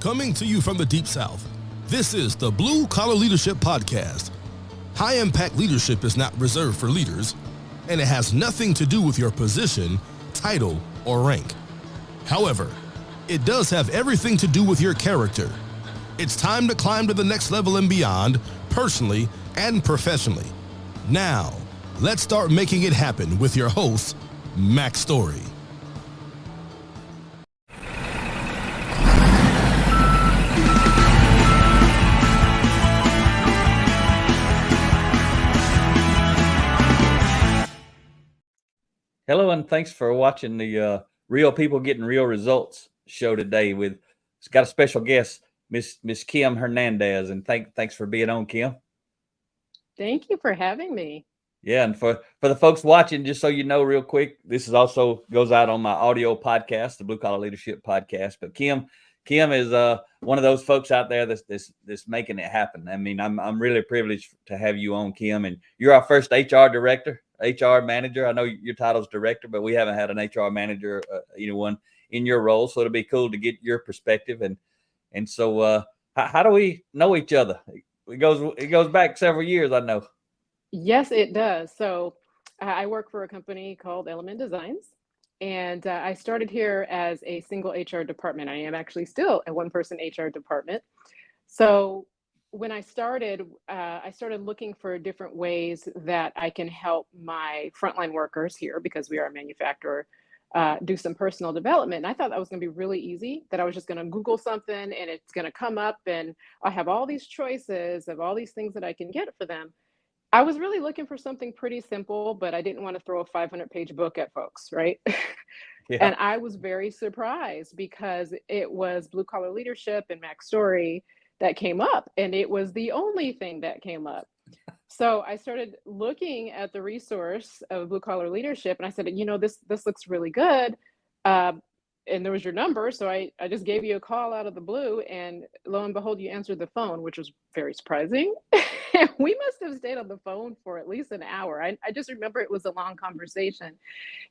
Coming to you from the Deep South, this is the Blue Collar Leadership Podcast. High-impact leadership is not reserved for leaders, and it has nothing to do with your position, title, or rank. However, it does have everything to do with your character. It's time to climb to the next level and beyond, personally and professionally. Now, let's start making it happen with your host, Max Story. Hello, and thanks for watching the Real People Getting Real Results show today. It's got a special guest, Miss Kym Hernandez, and thanks for being on, Kym. Thank you for having me. Yeah, and for the folks watching, just so you know, real quick, this is also goes out on my audio podcast, the Blue Collar Leadership Podcast. But Kym is one of those folks out there that's making it happen. I mean, I'm really privileged to have you on, Kym, and you're our first HR director. HR manager. I know your title's director, but we haven't had an HR manager, one in your role. So it'll be cool to get your perspective. And so how do we know each other? It goes back several years, I know. Yes, it does. So I work for a company called Element Designs, and I started here as a single HR department. I am actually still a one-person HR department. So when I started looking for different ways that I can help my frontline workers here, because we are a manufacturer, do some personal development. And I thought that was going to be really easy, that I was just going to Google something and it's going to come up and I have all these choices of all these things that I can get for them. I was really looking for something pretty simple, but I didn't want to throw a 500-page book at folks, right? Yeah. And I was very surprised because it was Blue Collar Leadership and Max Story that came up, and it was the only thing that came up. So I started looking at the resource of Blue Collar Leadership, and I said, this looks really good. And there was your number, so I just gave you a call out of the blue, and lo and behold, you answered the phone, which was very surprising. We must have stayed on the phone for at least an hour. I just remember it was a long conversation,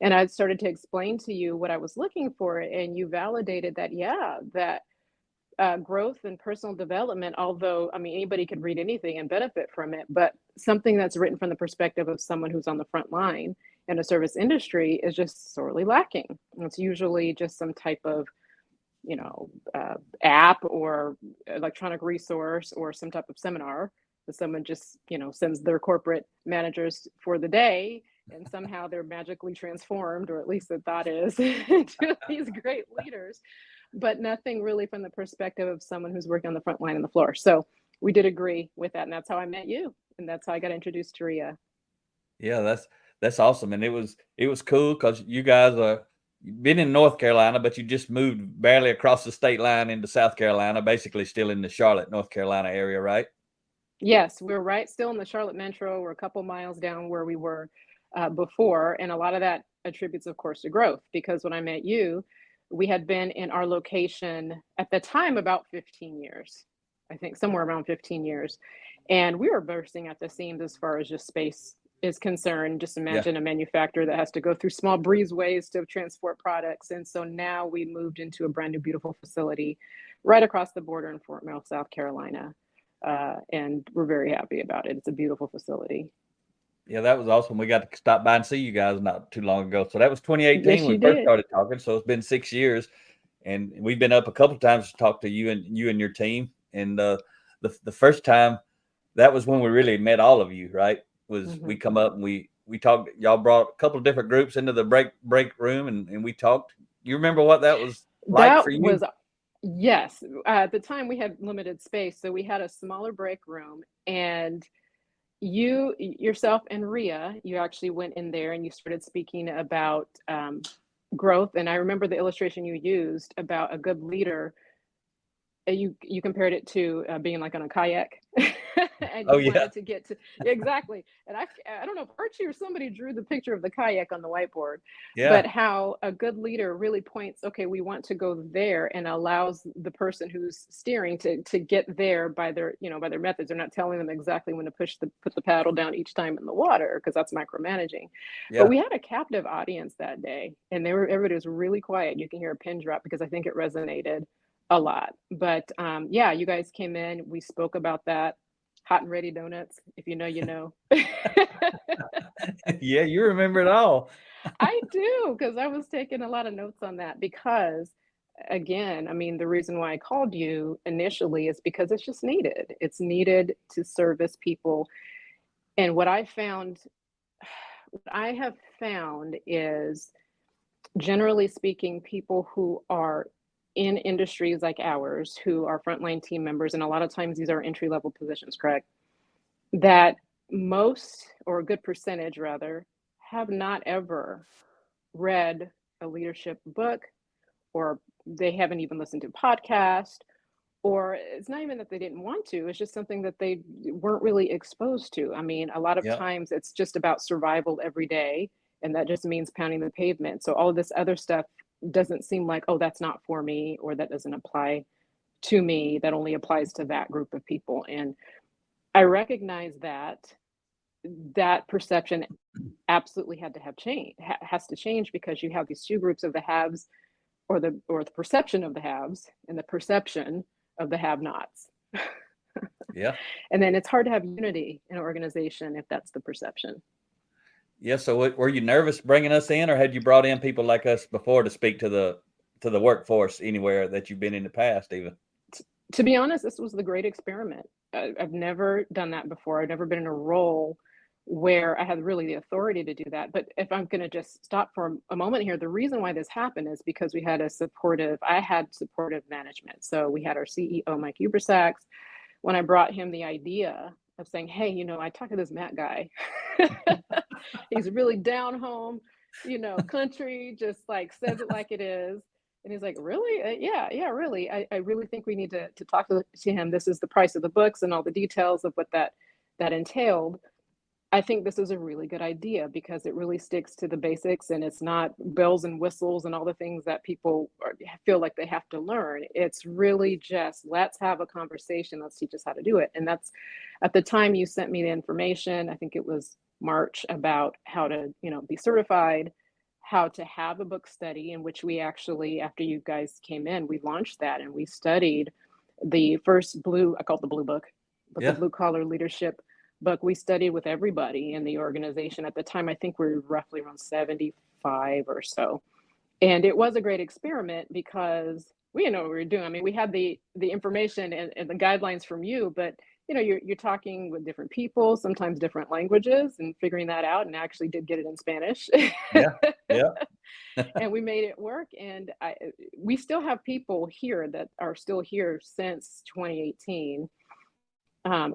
and I started to explain to you what I was looking for, and you validated that, growth and personal development, although, I mean, anybody could read anything and benefit from it, but something that's written from the perspective of someone who's on the front line in a service industry is just sorely lacking. And it's usually just some type of, app or electronic resource or some type of seminar that someone just, sends their corporate managers for the day, and somehow they're magically transformed, or at least the thought is, into these great leaders. But nothing really from the perspective of someone who's working on the front line on the floor. So we did agree with that. And that's how I met you. And that's how I got introduced to Rhea. Yeah, that's awesome. And it was cool because you guys been in North Carolina, but you just moved barely across the state line into South Carolina, basically still in the Charlotte, North Carolina area, right? Yes, we're still in the Charlotte metro. We're a couple miles down where we were before. And a lot of that attributes, of course, to growth, because when I met you, we had been in our location at the time about 15 years, I think somewhere around 15 years. And we were bursting at the seams as far as just space is concerned. Just imagine a manufacturer that has to go through small breezeways to transport products. And so now we moved into a brand new, beautiful facility right across the border in Fort Mill, South Carolina. And we're very happy about it. It's a beautiful facility. Yeah, that was awesome. We got to stop by and see you guys not too long ago. So that was 2018 yes, when we first started talking. So it's been 6 years, and we've been up a couple of times to talk to you and your team. And the first time, that was when we really met all of you, right? We come up and we talked. Y'all brought a couple of different groups into the break room, and we talked. You remember what that was like for you? Yes. At the time, we had limited space, so we had a smaller break room, and you yourself and Rhea, you actually went in there and you started speaking about growth. And I remember the illustration you used about a good leader. You compared it to being like on a kayak. And you wanted to get to exactly. And I don't know if Archie or somebody drew the picture of the kayak on the whiteboard. Yeah. But how a good leader really points, okay, we want to go there, and allows the person who's steering to get there by their methods. They're not telling them exactly when to put the paddle down each time in the water, because that's micromanaging. Yeah. But we had a captive audience that day, and everybody was really quiet. You can hear a pin drop because I think it resonated a lot. But yeah, you guys came in, we spoke about that. Hot and ready donuts. If you know, you know. Yeah, you remember it all. I do, because I was taking a lot of notes on that because, again, I mean, the reason why I called you initially is because it's just needed. It's needed to service people. And what I have found is, generally speaking, people who are in industries like ours, who are frontline team members, and a lot of times these are entry level positions, correct? That most, or a good percentage rather, have not ever read a leadership book, or they haven't even listened to a podcast, or it's not even that they didn't want to, it's just something that they weren't really exposed to. I mean, a lot of Yeah. times it's just about survival every day, and that just means pounding the pavement. So all of this other stuff doesn't seem like, oh, that's not for me, or that doesn't apply to me, that only applies to that group of people. And I recognize that perception absolutely had to have change, has to change, because you have these two groups of the haves, or the perception of the haves and the perception of the have-nots. Yeah. And then it's hard to have unity in an organization if that's the perception. Yeah. So were you nervous bringing us in, or had you brought in people like us before to speak to the workforce anywhere that you've been in the past even? To be honest, this was the great experiment. I've never done that before. I've never been in a role where I had really the authority to do that. But if I'm going to just stop for a moment here, the reason why this happened is because I had supportive management. So we had our CEO, Mike Ubersax. When I brought him the idea of saying, hey, I talked to this Matt guy. He's really down home, country, just like says it like it is. And he's like, really? Yeah, really. I really think we need to talk to him. This is the price of the books and all the details of what that entailed. I think this is a really good idea because it really sticks to the basics, and it's not bells and whistles and all the things that people feel like they have to learn. It's really just, let's have a conversation. Let's teach us how to do it. And that's, at the time you sent me the information, I think it was March, about how to, be certified, how to have a book study, in which we actually, after you guys came in, we launched that, and we studied the first I call it the blue book, but the Yeah. blue collar leadership book. We studied with everybody in the organization. At the time, I think we were roughly around 75 or so. And it was a great experiment because we didn't know what we were doing. I mean, we had the information and the guidelines from you, but you're talking with different people, sometimes different languages, and figuring that out, and actually did get it in Spanish. Yeah. Yeah. And we made it work. And we still have people here that are still here since 2018,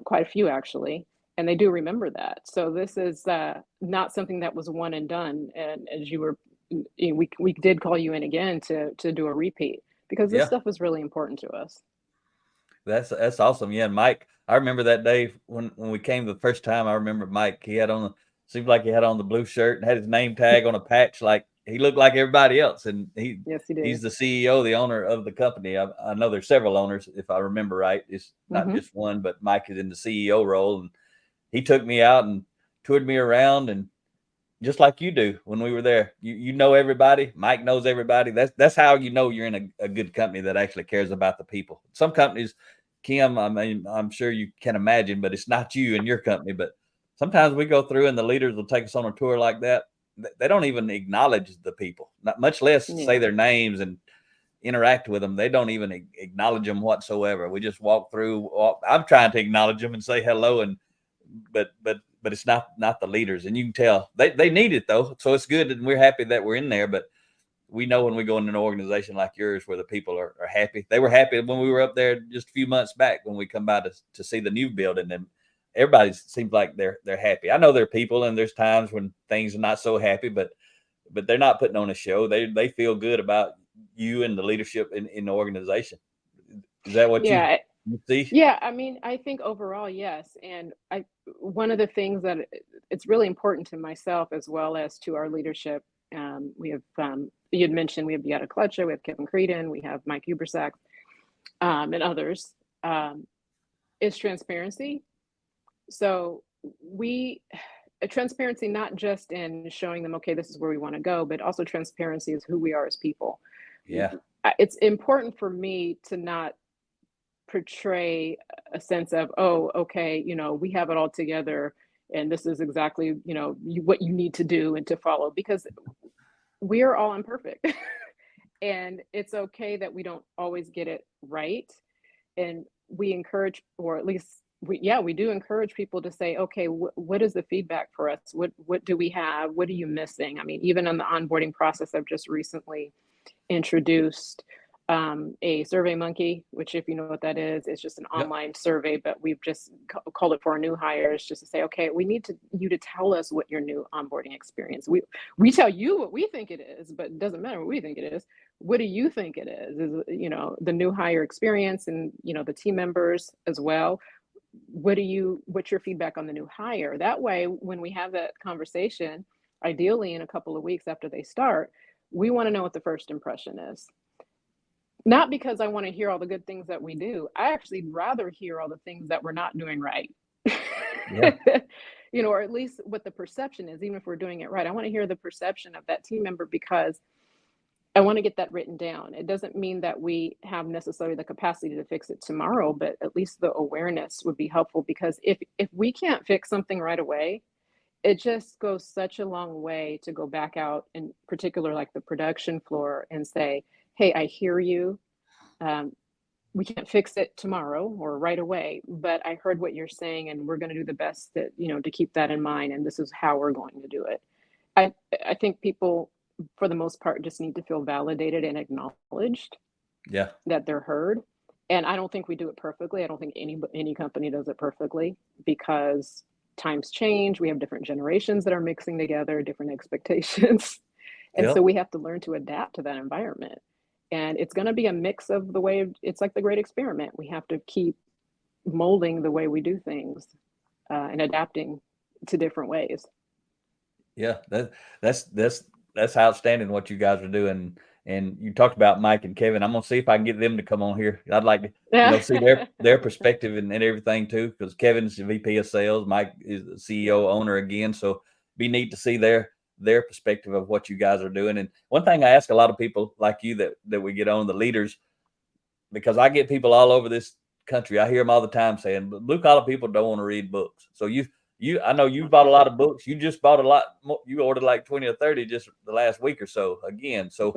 quite a few actually, and they do remember that. So this is not something that was one and done. And as we did call you in again to do a repeat, because this Yeah. stuff was really important to us. That's awesome. Yeah. And Mike, I remember that day when we came the first time. I remember Mike, seemed like he had on the blue shirt and had his name tag on a patch, like he looked like everybody else. And Yes, he did. he's the CEO, the owner of the company. I know there's several owners, if I remember right. It's not just one, but Mike is in the CEO role. And he took me out and toured me around, and just like you do when we were there, you know everybody. Mike knows everybody. That's how you're in a good company that actually cares about the people. Some companies, Kym, I mean, I'm sure you can imagine, but it's not you and your company. But sometimes we go through and the leaders will take us on a tour like that. They don't even acknowledge the people, not much less say their names and interact with them. They don't even acknowledge them whatsoever. We just walk through. I'm trying to acknowledge them and say hello, but it's not the leaders, and you can tell they need it though. So it's good, and we're happy that we're in there. But we know when we go into an organization like yours where the people are happy. They were happy when we were up there just a few months back when we come by to see the new building, and everybody seems like they're happy. I know there are people, and there's times when things are not so happy, but they're not putting on a show. They feel good about you and the leadership in the organization. Is that what you see? Yeah, I mean, I think overall, yes. And one of the things that it's really important to myself as well as to our leadership. We have, you had mentioned, we have Beata Clutcher, we have Kevin Creedon, we have Mike Ubersack, and others, is transparency. So transparency, not just in showing them, okay, this is where we want to go, but also transparency is who we are as people. Yeah. It's important for me to not portray a sense of, oh, okay, we have it all together and this is exactly, what you need to do and to follow, because we are all imperfect. And it's okay that we don't always get it right. And we encourage, or at least we do encourage people to say, okay, what is the feedback for us? What do we have? What are you missing? I mean, even in the onboarding process, I've just recently introduced a survey monkey, which, if you know what that is, it's just an online survey, but we've just called it for our new hires, just to say, okay, we need you to tell us what your new onboarding experience. We tell you what we think it is, but it doesn't matter what we think it is. What do you think it is? Is the new hire experience, and the team members as well. What's your feedback on the new hire? That way, when we have that conversation, ideally in a couple of weeks after they start, we want to know what the first impression is. Not because I want to hear all the good things that we do. I actually rather hear all the things that we're not doing right. Yeah. Or at least what the perception is, even if we're doing it right. I want to hear the perception of that team member, because I want to get that written down. It doesn't mean that we have necessarily the capacity to fix it tomorrow, but at least the awareness would be helpful, because if we can't fix something right away, it just goes such a long way to go back out, in particular, like the production floor, and say, hey, I hear you. We can't fix it tomorrow or right away, but I heard what you're saying, and we're going to do the best that, to keep that in mind. And this is how we're going to do it. I think people, for the most part, just need to feel validated and acknowledged. Yeah. That they're heard. And I don't think we do it perfectly. I don't think any company does it perfectly, because times change. We have different generations that are mixing together, different expectations. And so we have to learn to adapt to that environment. And it's going to be a mix of it's like the great experiment. We have to keep molding the way we do things and adapting to different ways. Yeah, that's outstanding what you guys are doing. And you talked about Mike and Kevin. I'm gonna see if I can get them to come on here. I'd like to see their perspective and everything too, because Kevin's the VP of sales, Mike is the CEO owner again. So be neat to see their perspective of what you guys are doing. And one thing I ask a lot of people like you that we get on, the leaders, because I get people all over this country. I hear them all the time saying, but blue collar people don't want to read books. So I know you bought a lot of books. You just bought a lot more. You ordered like 20 or 30 just the last week or so again. So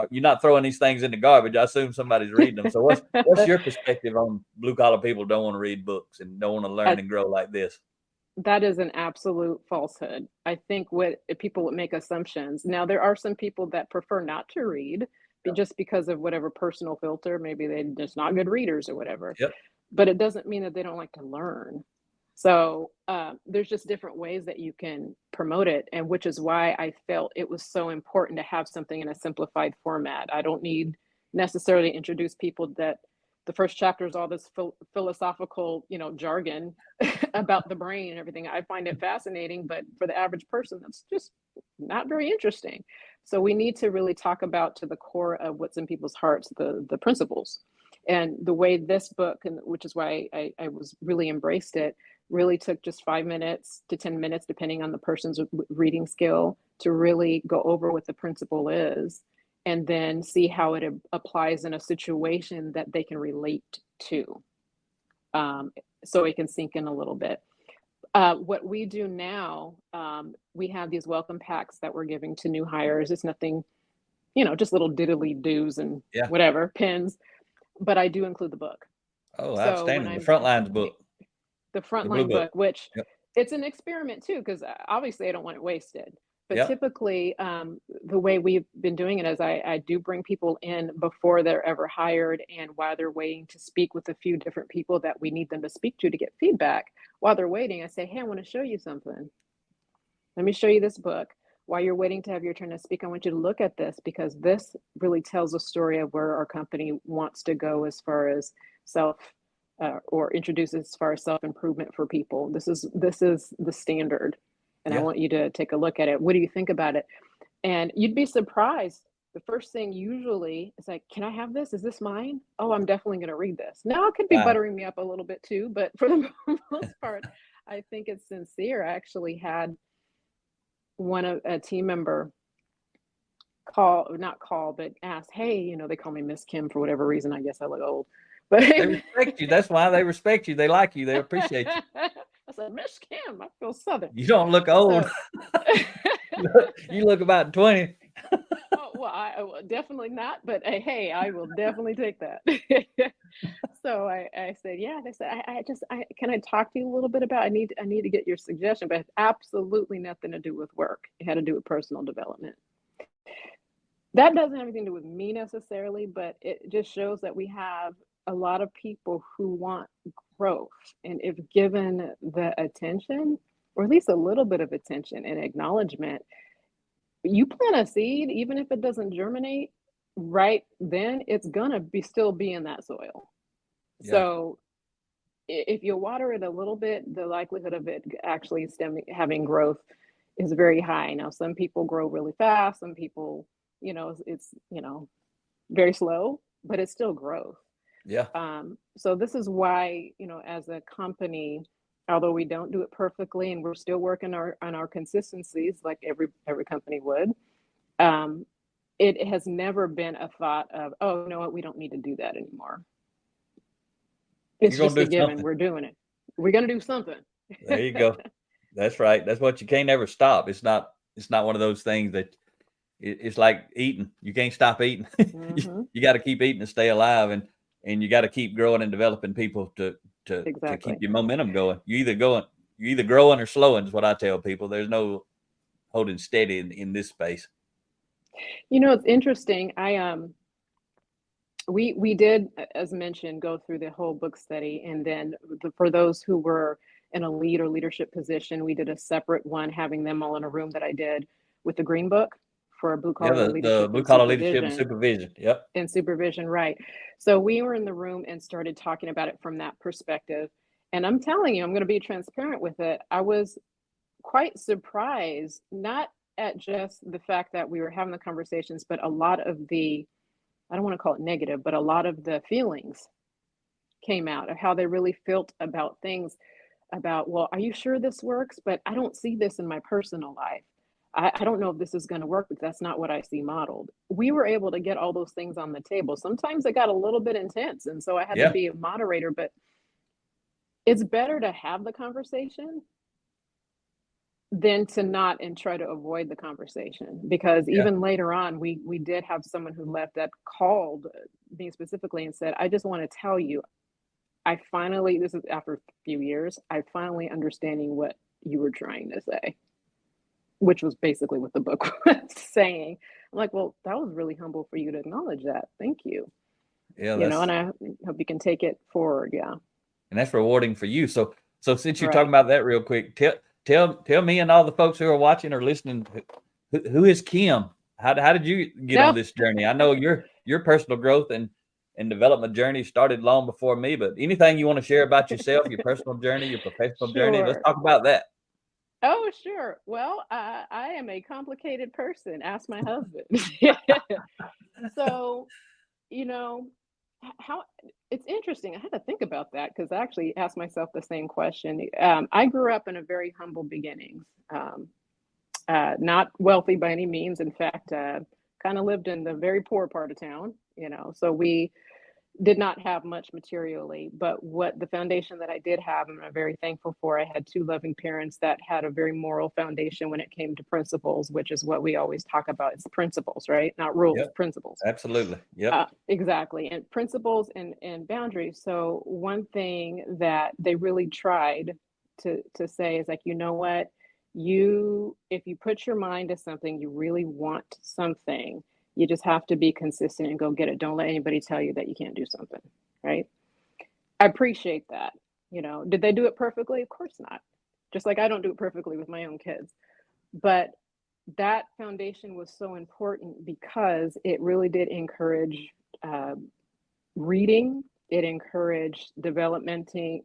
you're not throwing these things in the garbage. I assume somebody's reading them. So what's your perspective on blue collar people don't want to read books and don't want to learn and grow like this? That is an absolute falsehood. I think people would make assumptions. Now, there are some people that prefer not to read just because of whatever personal filter. Maybe they're just not good readers or whatever. Yep. But it doesn't mean that they don't like to learn. So there's just different ways that you can promote it, and which is why I felt it was so important to have something in a simplified format. I don't need necessarily introduce people that the first chapter is all this philosophical, jargon about the brain and everything. I find it fascinating, but for the average person, that's just not very interesting. So we need to really talk about, to the core of what's in people's hearts, the principles. And the way this book, and which is why I was really embraced it, really took just 5 minutes to 10 minutes, depending on the person's reading skill, to really go over what the principle is, and then see how it applies in a situation that they can relate to, so it can sink in a little bit. What we do now, we have these welcome packs that we're giving to new hires. It's nothing, just little diddly doos and whatever, pins, but I do include the book. Oh, outstanding. The Frontlines book. The Frontline book, which it's an experiment too, because obviously I don't want it wasted. But typically, the way we've been doing it is I do bring people in before they're ever hired, and while they're waiting to speak with a few different people that we need them to speak to get feedback, while they're waiting, I say, hey, I want to show you something. Let me show you this book. While you're waiting to have your turn to speak, I want you to look at this, because this really tells a story of where our company wants to go as far as or introduces as far as self-improvement for people. This is the standard. And I want you to take a look at it. What do you think about it? And you'd be surprised. The first thing usually is like, can I have this? Is this mine? Oh, I'm definitely going to read this. Now, it could be buttering me up a little bit too, but for the most part, I think it's sincere. I actually had a team member but asked, hey, they call me Miss Kym for whatever reason. I guess I look old, but They respect you. That's why they respect you. They like you. They appreciate you. I said, Miss Kym, I feel Southern. You don't look old. So, You look about 20. oh, well, well, definitely not, but hey, I will definitely take that. So I said, yeah. They said, can I talk to you a little bit about? I need to get your suggestion, but it's absolutely nothing to do with work. It had to do with personal development. That doesn't have anything to do with me necessarily, but it just shows that we have a lot of people who want growth, and if given the attention, or at least a little bit of attention and acknowledgement, you plant a seed, even if it doesn't germinate right then, it's gonna still be in that soil. Yeah. So if you water it a little bit, the likelihood of it actually having growth is very high. Now, some people grow really fast, some people, it's very slow, but it's still growth. Yeah. So this is why, as a company, although we don't do it perfectly and we're still working on our consistencies like every company would, it has never been a thought of, oh, you know what, we don't need to do that anymore. It's You're just gonna a do given. something. We're doing it. We're going to do something. There you go. That's right. That's what you can't ever stop. It's not one of those things that it's like eating. You can't stop eating. Mm-hmm. You got to keep eating to stay alive, and you got to keep growing and developing people to Exactly. keep your momentum going. You either growing or slowing is what I tell people. There's no holding steady in this space. It's interesting. We did, as mentioned, go through the whole book study, and then for those who were in a lead or leadership position, we did a separate one, having them all in a room that I did with the Green Book for blue Yeah, collar the leadership blue and collar leadership and supervision. supervision. Yep. And supervision, right. So we were in the room and started talking about it from that perspective. And I'm telling you, I'm going to be transparent with it. I was quite surprised, not at just the fact that we were having the conversations, but a lot of I don't want to call it negative, but a lot of the feelings came out of how they really felt about things, about, well, are you sure this works? But I don't see this in my personal life. I don't know if this is going to work because that's not what I see modeled. We were able to get all those things on the table. Sometimes it got a little bit intense, and so I had to Yeah. be a moderator, but it's better to have the conversation than to not and try to avoid the conversation, because Yeah. even later on, we did have someone who left that called me specifically and said, I just want to tell you, this is after a few years, I finally understanding what you were trying to say, which was basically what the book was saying. I'm like, well, that was really humble for you to acknowledge that. Thank you. Yeah. And I hope you can take it forward. Yeah. And that's rewarding for you. So since you're Right. talking about that real quick, tell me and all the folks who are watching or listening, who is Kym? How did you get on this journey? I know your personal growth and development journey started long before me, but anything you want to share about yourself, your personal journey, your professional journey, let's talk about that. Oh, sure. Well, I am a complicated person. Ask my husband. So, how it's interesting. I had to think about that because I actually asked myself the same question. I grew up in a very humble beginnings, not wealthy by any means. In fact, kind of lived in the very poor part of town. So we did not have much materially, but what the foundation that I did have, and I'm very thankful for, I had two loving parents that had a very moral foundation when it came to principles, which is what we always talk about. It's principles, right? Not rules, Yep. Principles. Absolutely. Yep. Exactly. And principles and boundaries. So one thing that they really tried to say is like, you know what, if you put your mind to something, you really want something, you just have to be consistent and go get it. Don't let anybody tell you that you can't do something, right? I appreciate that. Did they do it perfectly? Of course not. Just like I don't do it perfectly with my own kids. But that foundation was so important because it really did encourage reading. It encouraged developmental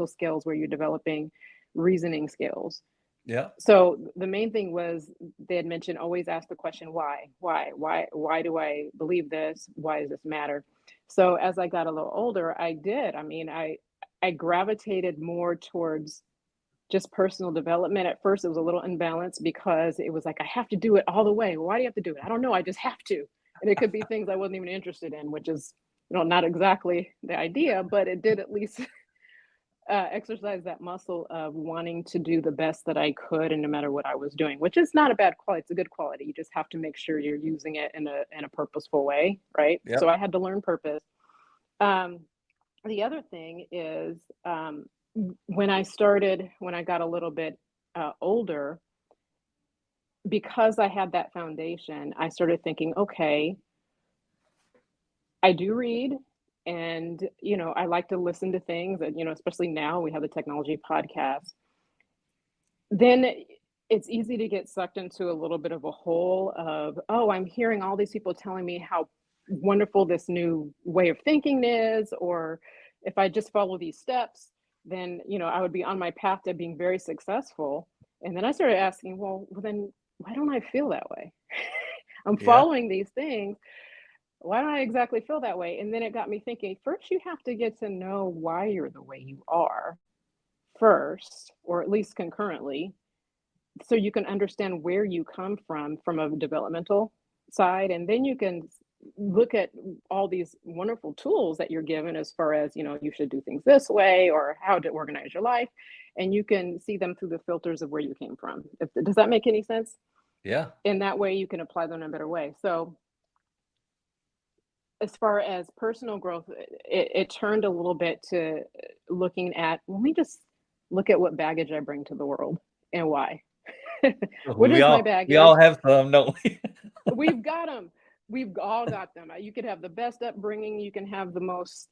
skills where you're developing reasoning skills. Yeah. So the main thing was they had mentioned always ask the question, why do I believe this? Why does this matter? So as I got a little older, I gravitated more towards just personal development. At first, it was a little imbalanced because it was like, I have to do it all the way. Why do you have to do it? I don't know. I just have to. And it could be things I wasn't even interested in, which is, not exactly the idea, but it did at least exercise that muscle of wanting to do the best that I could, and no matter what I was doing, which is not a bad quality. It's a good quality. You just have to make sure you're using it in a purposeful way, right? Yep. So I had to learn purpose. The other thing is, when I got a little bit older, because I had that foundation, I started thinking, okay, I do read, and I like to listen to things, and especially now we have the technology podcast. Then it's easy to get sucked into a little bit of a hole of, oh, I'm hearing all these people telling me how wonderful this new way of thinking is, or if I just follow these steps, then I would be on my path to being very successful. And then I started asking, well then why don't I feel that way? I'm following these things. Why don't I exactly feel that way? And then it got me thinking, first you have to get to know why you're the way you are first, or at least concurrently, so you can understand where you come from a developmental side. And then you can look at all these wonderful tools that you're given as far as, you should do things this way, or how to organize your life. And you can see them through the filters of where you came from. Does that make any sense? Yeah. In that way, you can apply them in a better way. So as far as personal growth, it turned a little bit to looking at, let me just look at what baggage I bring to the world and why. What is my baggage? We all have some, don't we? We've got them. We've all got them. You could have the best upbringing. You can have the most,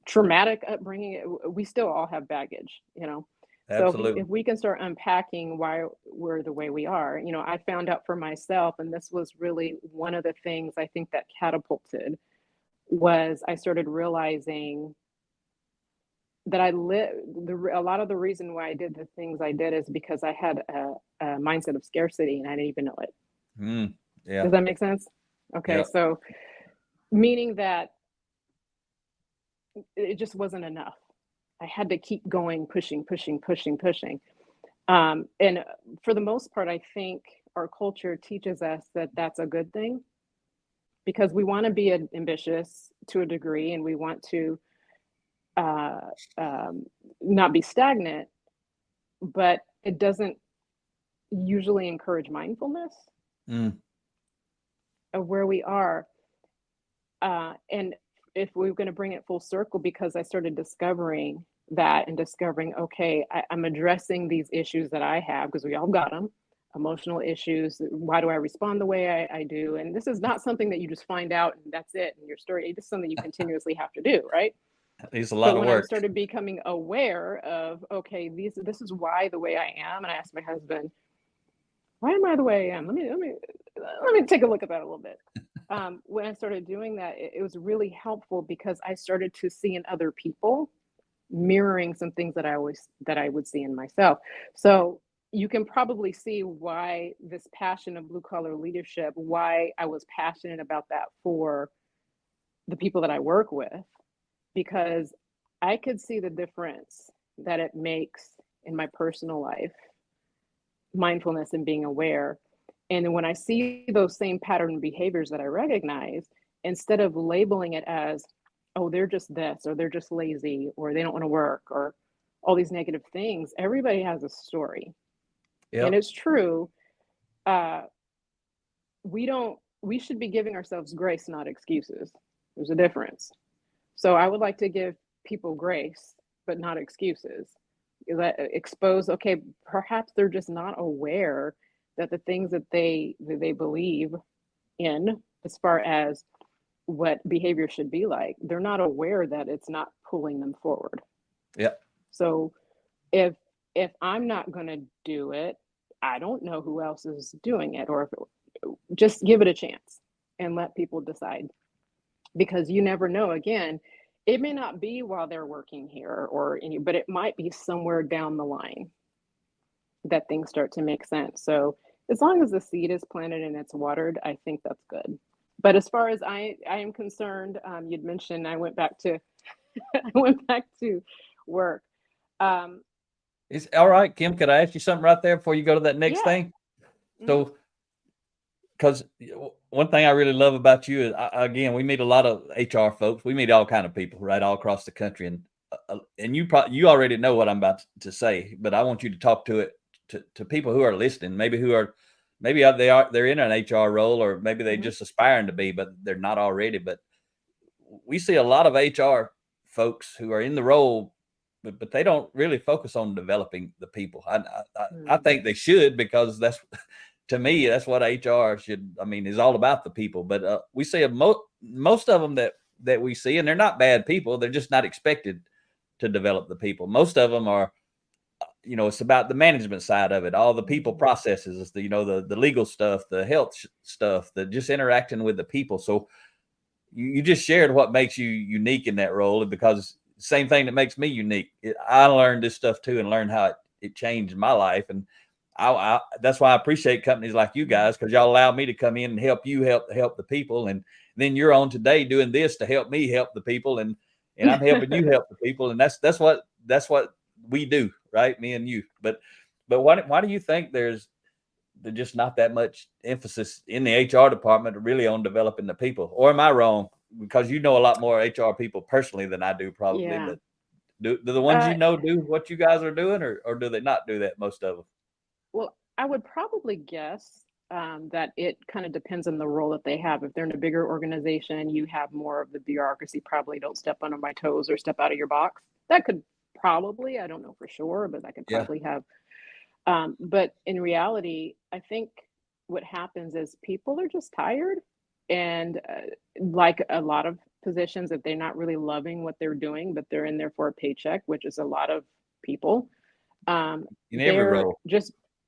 traumatic upbringing. We still all have baggage, Absolutely. So if we can start unpacking why we're the way we are, I found out for myself, and this was really one of the things I think that catapulted, was I started realizing that a lot of the reason why I did the things I did is because I had a mindset of scarcity and I didn't even know it. Yeah. Does that make sense? Okay. Yep. So meaning that it just wasn't enough. I had to keep going, pushing. And for the most part, I think our culture teaches us that that's a good thing, because we want to be ambitious to a degree, and we want to not be stagnant, but it doesn't usually encourage mindfulness of where we are. And if we're going to bring it full circle, because I started discovering that, and discovering, okay, I'm addressing these issues that I have, because we all got them, emotional issues. Why do I respond the way I do? And this is not something that you just find out and that's it in your story. It's something you continuously have to do, right? It's a lot of work. I started becoming aware of, okay, this is why the way I am, and I asked my husband, why am I the way I am? Let me take a look at that a little bit. When I started doing that, it was really helpful, because I started to see in other people mirroring some things that I would see in myself. So you can probably see why this passion of blue collar leadership, why I was passionate about that for the people that I work with, because I could see the difference that it makes in my personal life, mindfulness and being aware. And when I see those same pattern behaviors that I recognize, instead of labeling it as, oh, they're just this, or they're just lazy, or they don't want to work, or all these negative things, everybody has a story. Yep. And it's true. We should be giving ourselves grace, not excuses. There's a difference. So I would like to give people grace, but not excuses. Expose, okay, perhaps they're just not aware that the things that they believe in, as far as what behavior should be like, they're not aware that it's not pulling them forward. Yeah. So if I'm not going to do it, I don't know who else is doing it, or just give it a chance and let people decide, because you never know. Again, it may not be while they're working here but it might be somewhere down the line that things start to make sense. So as long as the seed is planted and it's watered, I think that's good. But as far as I am concerned, you'd mentioned I went back to work. It's all right, Kym. Could I ask you something right there before you go to that next Yeah. thing? So, because one thing I really love about you is, again, we meet a lot of HR folks. We meet all kind of people, right, all across the country, and you already know what I'm about to say, but I want you to talk to it to people who are listening, maybe they're in an HR role, or maybe they just aspiring to be, but they're not already. But we see a lot of HR folks who are in the role, but they don't really focus on developing the people. I think they should, because that's, to me, that's what HR should, is all about, the people. But we see most of them that we see, and they're not bad people. They're just not expected to develop the people. Most of them are, it's about the management side of it, all the people processes, the legal stuff, the health stuff, the just interacting with the people. So you just shared what makes you unique in that role, because same thing that makes me unique. I learned this stuff too, and learned how it changed my life. And that's why I appreciate companies like you guys, because y'all allow me to come in and help you help the people. And then you're on today doing this to help me help the people, and I'm helping you help the people. And that's what we do, right? Me and you. But why do you think there's just not that much emphasis in the HR department really on developing the people? Or am I wrong? Because you know a lot more HR people personally than I do, probably. Yeah. But do the ones do what you guys are doing, or do they not do that, most of them? Well, I would probably guess that it kind of depends on the role that they have. If they're in a bigger organization, you have more of the bureaucracy. Probably don't step under my toes or step out of your box. That could probably, I don't know for sure, but that could probably have. But in reality, I think what happens is people are just tired. And like a lot of positions, if they're not really loving what they're doing, but they're in there for a paycheck, which is a lot of people. In every role.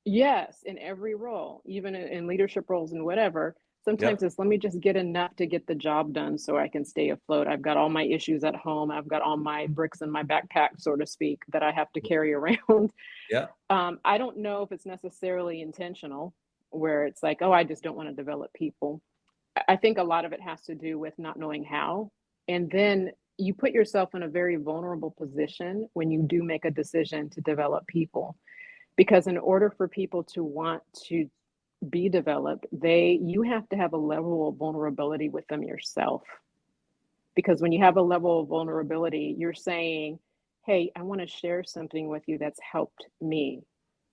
Yes, in every role, even in leadership roles and whatever. Sometimes it's, let me just get enough to get the job done so I can stay afloat. I've got all my issues at home. I've got all my bricks in my backpack, so to speak, that I have to carry around. Yeah. I don't know if it's necessarily intentional, where it's like, oh, I just don't want to develop people. I think a lot of it has to do with not knowing how. And then you put yourself in a very vulnerable position when you do make a decision to develop people. Because in order for people to want to be developed, you have to have a level of vulnerability with them yourself. Because when you have a level of vulnerability, you're saying, hey, I want to share something with you that's helped me,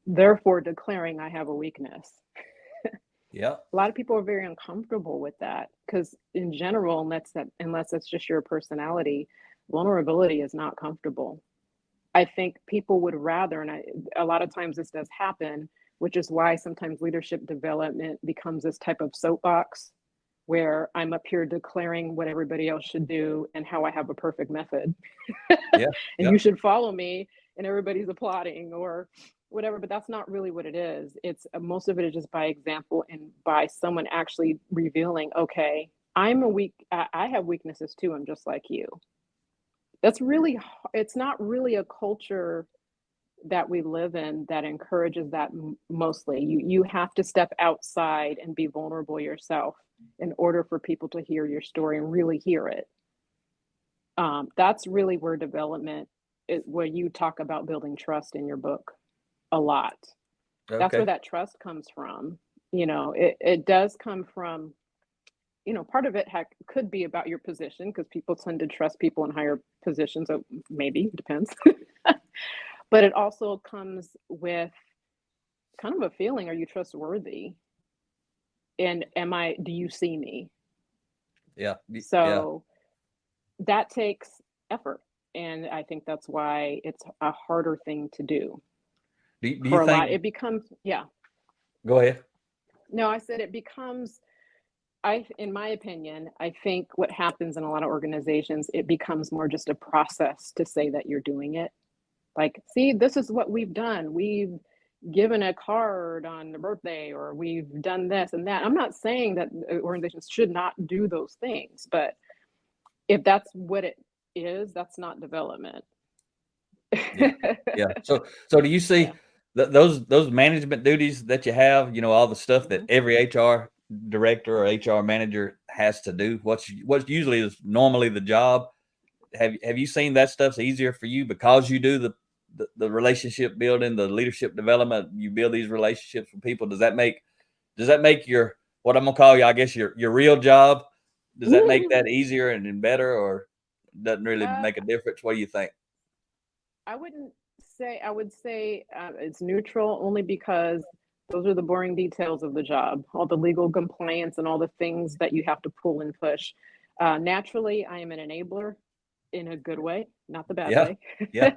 therefore declaring I have a weakness. Yeah. A lot of people are very uncomfortable with that, because in general, unless that's just your personality, vulnerability is not comfortable. I think people would rather, and a lot of times this does happen, which is why sometimes leadership development becomes this type of soapbox where I'm up here declaring what everybody else should do and how I have a perfect method. You should follow me, and everybody's applauding or whatever, but that's not really what it is. It's most of it is just by example, and by someone actually revealing, okay, I have weaknesses too. I'm just like you. It's not really a culture that we live in that encourages that. Mostly you have to step outside and be vulnerable yourself in order for people to hear your story and really hear it. That's really where development is, where you talk about building trust in your book a lot. Okay. That's where that trust comes from. It does come from, part of it could be about your position, because people tend to trust people in higher positions. So maybe, depends. But it also comes with kind of a feeling, are you trustworthy? And do you see me? Yeah. So that takes effort. And I think that's why it's a harder thing to do. Do you think it becomes, Go ahead. No, I said it becomes, in my opinion, I think what happens in a lot of organizations, it becomes more just a process to say that you're doing it. Like, see, this is what we've done. We've given a card on the birthday, or we've done this and that. I'm not saying that organizations should not do those things, but if that's what it is, that's not development. Yeah. So do you see those management duties that you have, all the stuff that every HR director or HR manager has to do, what's usually is normally the job? Have you seen that stuff's easier for you because you do the relationship building, the leadership development. You build these relationships with people. Does that make your, what I'm gonna call you, I guess your real job, does that make that easier and better, or doesn't really make a difference? What do you think? I would say it's neutral, only because those are the boring details of the job, all the legal compliance and all the things that you have to pull and push. Naturally, I am an enabler in a good way, not the bad way. Yeah.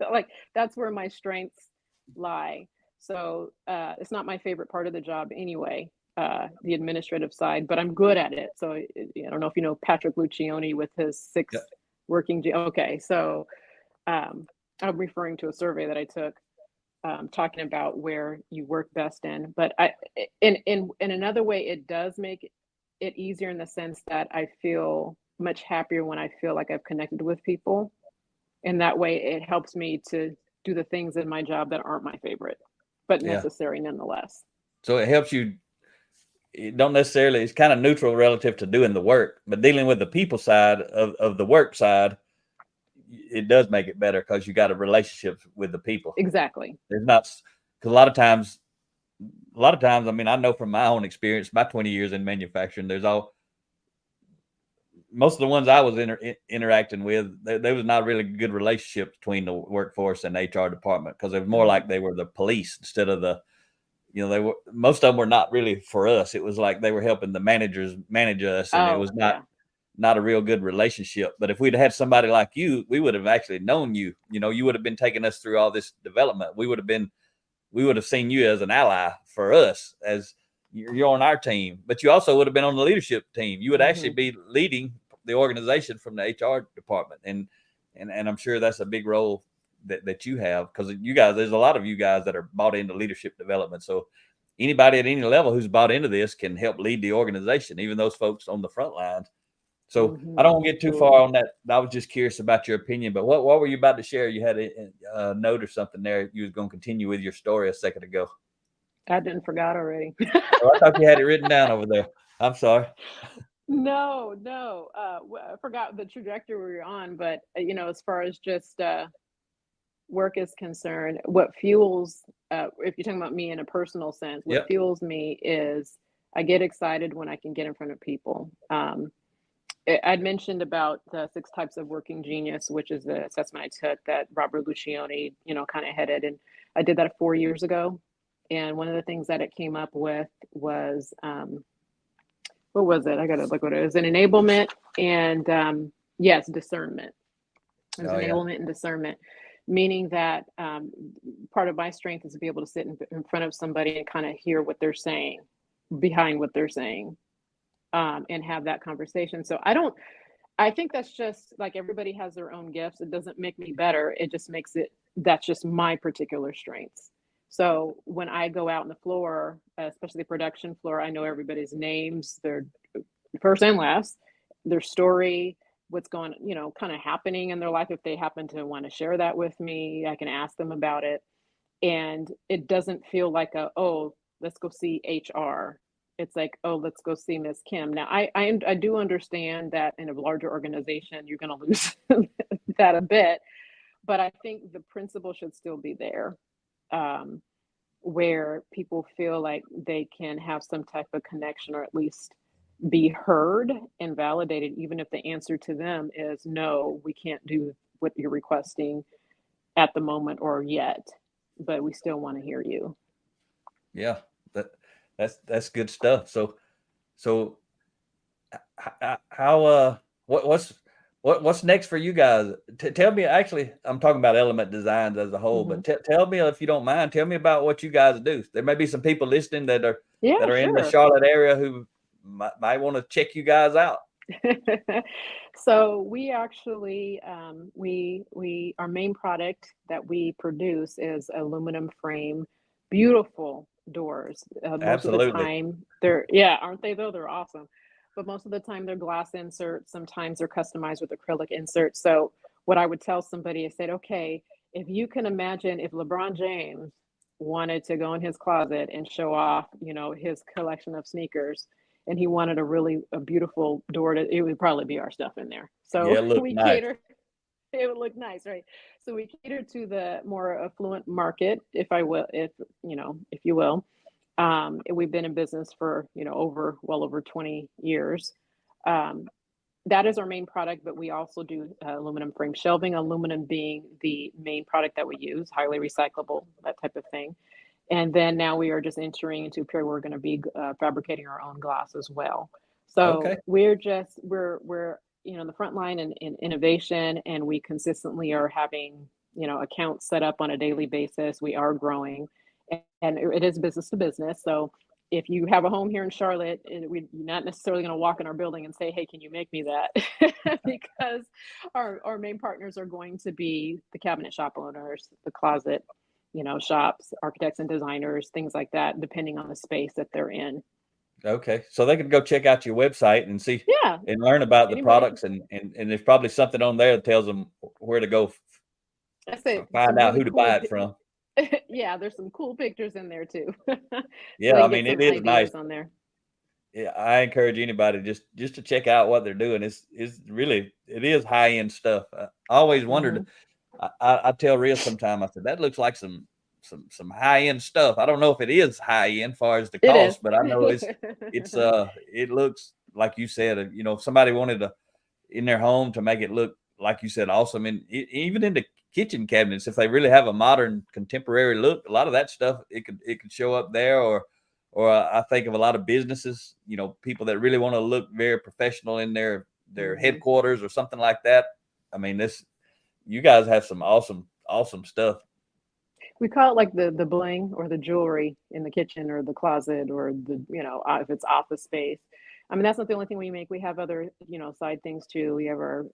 Like, that's where my strengths lie. So it's not my favorite part of the job anyway, the administrative side, but I'm good at it. So I don't know if you know Patrick Lucioni with his 6 working. Okay, so I'm referring to a survey that I took, talking about where you work best in. But in another way, it does make it easier in the sense that I feel much happier when I feel like I've connected with people. And that way it helps me to do the things in my job that aren't my favorite, but necessary nonetheless. So it helps you. It don't necessarily, it's kind of neutral relative to doing the work, but dealing with the people side of the work side, it does make it better because you got a relationship with the people. Exactly. There's not, because a lot of times, I mean, I know from my own experience, my 20 years in manufacturing, most of the ones I was interacting with, there was not really good relationship between the workforce and the HR department, because it was more like they were the police instead of most of them were not really for us. It was like they were helping the managers manage us, and it was not a real good relationship. But if we'd had somebody like you, we would have actually known you. You would have been taking us through all this development. We would have seen you as an ally for us, as you're on our team, but you also would have been on the leadership team. You would actually be leading the organization from the HR department. And I'm sure that's a big role that you have, because you guys, there's a lot of you guys that are bought into leadership development. So anybody at any level who's bought into this can help lead the organization, even those folks on the front lines. So I don't want to get too far on that. I was just curious about your opinion, but what were you about to share? You had a note or something there. You was going to continue with your story a second ago. I didn't forgot already. Oh, I thought you had it written down over there. I'm sorry. No. I forgot the trajectory we were on, but as far as just work is concerned, what fuels, if you're talking about me in a personal sense, what fuels me is I get excited when I can get in front of people. I'd mentioned about the 6 types of working genius, which is the assessment I took that Robert Lucioni, kind of headed. And I did that 4 years ago. And one of the things that it came up with was, what was it? I got to look what it is. An enablement and discernment. It was enablement and discernment, meaning that part of my strength is to be able to sit in front of somebody and kind of hear what they're saying, behind what they're saying, and have that conversation. So I think that's just like, everybody has their own gifts. It doesn't make me better. It just makes that's just my particular strengths. So when I go out on the floor, especially the production floor, I know everybody's names, their first and last, their story, what's going, kind of happening in their life. If they happen to want to share that with me, I can ask them about it. And it doesn't feel like let's go see HR. It's like, let's go see Miss Kym. Now, I do understand that in a larger organization, you're going to lose that a bit, but I think the principle should still be there, where people feel like they can have some type of connection, or at least be heard and validated, even if the answer to them is no, we can't do what you're requesting at the moment or yet, but we still want to hear you. Yeah, that's good stuff. So how what's next for you guys? Tell me, actually, I'm talking about Element Designs as a whole, but tell me, if you don't mind, tell me about what you guys do. There may be some people listening that are in the Charlotte area who might want to check you guys out. So we actually, our main product that we produce is aluminum frame, beautiful doors. Most of the time aren't they though? They're awesome. But most of the time they're glass inserts. Sometimes they're customized with acrylic inserts. So what I would tell somebody is, okay, if you can imagine if LeBron James wanted to go in his closet and show off, his collection of sneakers, and he wanted a beautiful door, it would probably be our stuff in there. So we cater. It would look nice, right? So we cater to the more affluent market, if if you will. We've been in business for, well over 20 years. Um, that is our main product, but we also do aluminum frame shelving, aluminum being the main product that we use, highly recyclable, that type of thing. And then now we are just entering into a period where we're going to be fabricating our own glass as well. So Okay. we're in the front line in innovation, and we consistently are having accounts set up on a daily basis. We are growing, and it is business to business. So if you have a home here in Charlotte, you're not necessarily going to walk in our building and say, "Hey, can you make me that?" Because our main partners are going to be the cabinet shop owners, the closet shops, architects and designers, things like that, depending on the space that they're in. Okay. So they can go check out your website and see Yeah, and learn about the anybody can. products, and there's probably something on there that tells them where to go That's it. find Some out really who to cool. buy it from. Yeah, there's some cool pictures in there too, so Yeah, they I can get mean it some is nice. ideas on there. Yeah, I encourage anybody just to check out what they're doing. It's really it is high end stuff. I always wondered. Hmm. I tell Rhea sometime. I said that looks like some high end stuff. I don't know if it is high end far as the It is. cost, but I know it's it looks like you said. If somebody wanted to in their home to make it look like you said awesome, and even in the kitchen cabinets, if they really have a modern contemporary look, a lot of that stuff it could show up there, or I think of a lot of businesses, people that really want to look very professional in their Hmm. headquarters or something like that. I mean, this you guys have some awesome stuff. We call it like the bling or the jewelry in the kitchen or the closet or if it's office space. I mean, that's not the only thing we make. We have other, side things too. We have our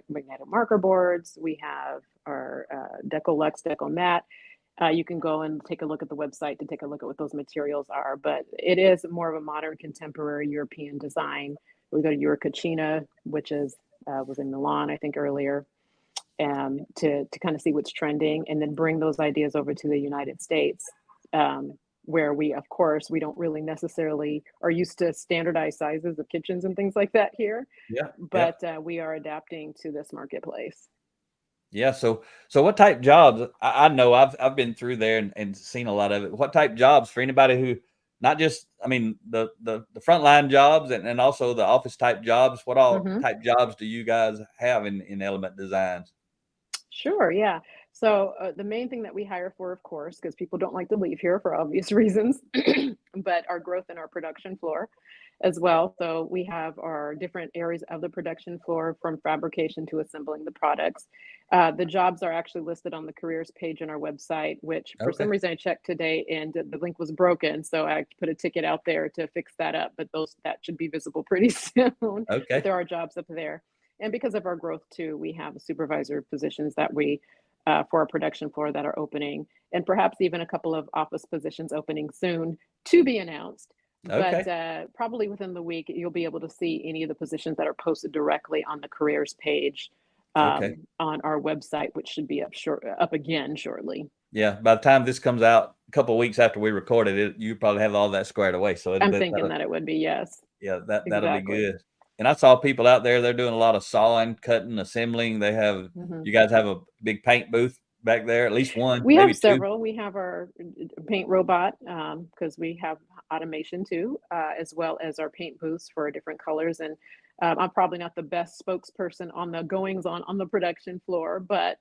magnetic marker boards. We have our Deco Deco Matte. You can go and take a look at the website to take a look at what those materials are. But it is more of a modern, contemporary European design. We go to Eurocachina, which was in Milan, I think, earlier, to kind of see what's trending, and then bring those ideas over to the United States, where of course, we don't really necessarily are used to standardized sizes of kitchens and things like that here, Yeah, yeah, but we are adapting to this marketplace. yeah. So what type jobs? I know I've been through there and seen a lot of it. What type jobs for anybody who not just I mean the frontline jobs and also the office type jobs. What all Hmm. type jobs do you guys have in Element Designs? Sure, yeah. So the main thing that we hire for, of course, because people don't like to leave here for obvious reasons, but our growth in our production floor as well. So we have our different areas of the production floor, from fabrication to assembling the products. The jobs are actually listed on the careers page on our website, which for some Okay, reason I checked today and the link was broken. So I put a ticket out there to fix that up, but that should be visible pretty soon. But okay, there are jobs up there. And because of our growth too, we have supervisor positions that we for our production floor that are opening, and perhaps even a couple of office positions opening soon to be announced. But okay, probably within the week, you'll be able to see any of the positions that are posted directly on the careers page okay. on our website, which should be up again shortly. Yeah, by the time this comes out, a couple of weeks after we recorded it, you probably have all that squared away. So I'm thinking that it would be, yes, yeah, that'll be exactly. good. And I saw people out there, they're doing a lot of sawing, cutting, assembling. Hmm. You guys have a big paint booth back there, at least one, We have maybe two. several. We have our paint robot because we have automation too, as well as our paint booths for different colors. And I'm probably not the best spokesperson on the goings on the production floor, but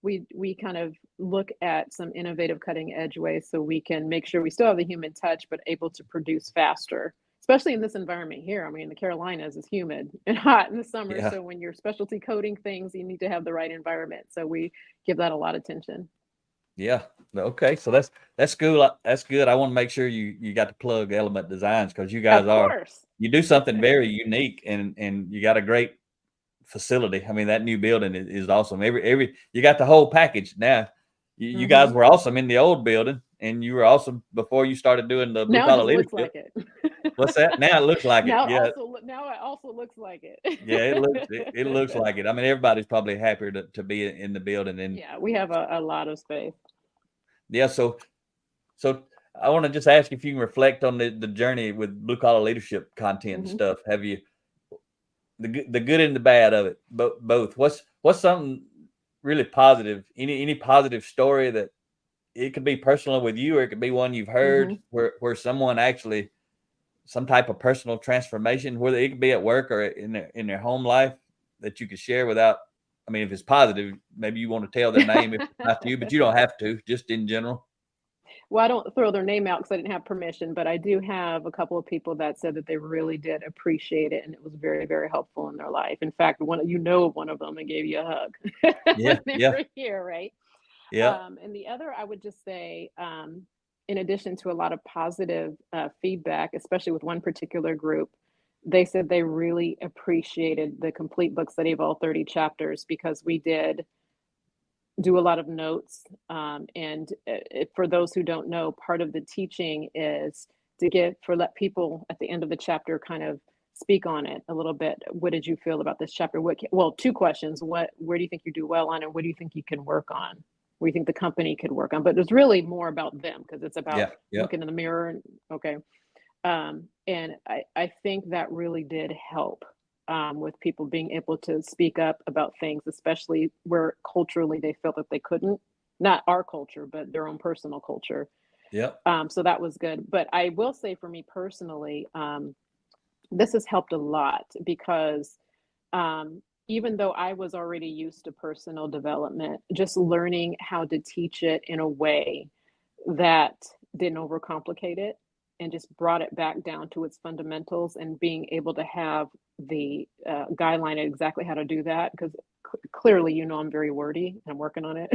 we kind of look at some innovative cutting edge ways so we can make sure we still have the human touch, but able to produce faster. Especially in this environment here. I mean, the Carolinas is humid and hot in the summer. Yeah. So when you're specialty coating things, you need to have the right environment. So we give that a lot of attention. Yeah. Okay. So that's good. That's good. I want to make sure you got to plug Element Designs because Of course. you do something very unique and you got a great facility. I mean, that new building is awesome. You got the whole package now. You guys Hmm. were awesome in the old building, and you were awesome before you started doing the blue Now it collar just looks leadership. like it. What's that? Now it looks like it. Yeah, Now it also looks like yeah. It looks it. like it. I mean, everybody's probably happier to be in the building, and Yeah, we have a lot of space. yeah. So I want to just ask if you can reflect on the journey with blue collar leadership content and Hmm. stuff. the good and the bad of it, both. What's something really positive? Any positive story that it could be personal with you, or it could be one you've heard where someone actually some type of personal transformation, whether it could be at work or in their home life, that you could share without. I mean, if it's positive, maybe you want to tell their name if it's not you, but you don't have to. Just in general. Well, I don't throw their name out because I didn't have permission, but I do have a couple of people that said that they really did appreciate it and it was very, very helpful in their life. In fact, one of them and gave you a hug Yeah, when they yeah, were here, right? yeah. And the other, I would just say, in addition to a lot of positive feedback, especially with one particular group, they said they really appreciated the complete book study of all 30 chapters because we did do a lot of notes. For those who don't know, part of the teaching is to let people at the end of the chapter kind of speak on it a little bit. What did you feel about this chapter? Two questions. Where do you think you do well on, and what do you think you can work on? Where do you think the company could work on? But it's really more about them because it's about looking in the mirror. And I think that really did help with people being able to speak up about things, especially where culturally they felt that they couldn't, not our culture, but their own personal culture. Yep. So that was good. But I will say for me personally, this has helped a lot because even though I was already used to personal development, just learning how to teach it in a way that didn't overcomplicate it and just brought it back down to its fundamentals and being able to have the guideline exactly how to do that. Because clearly, I'm very wordy and I'm working on it.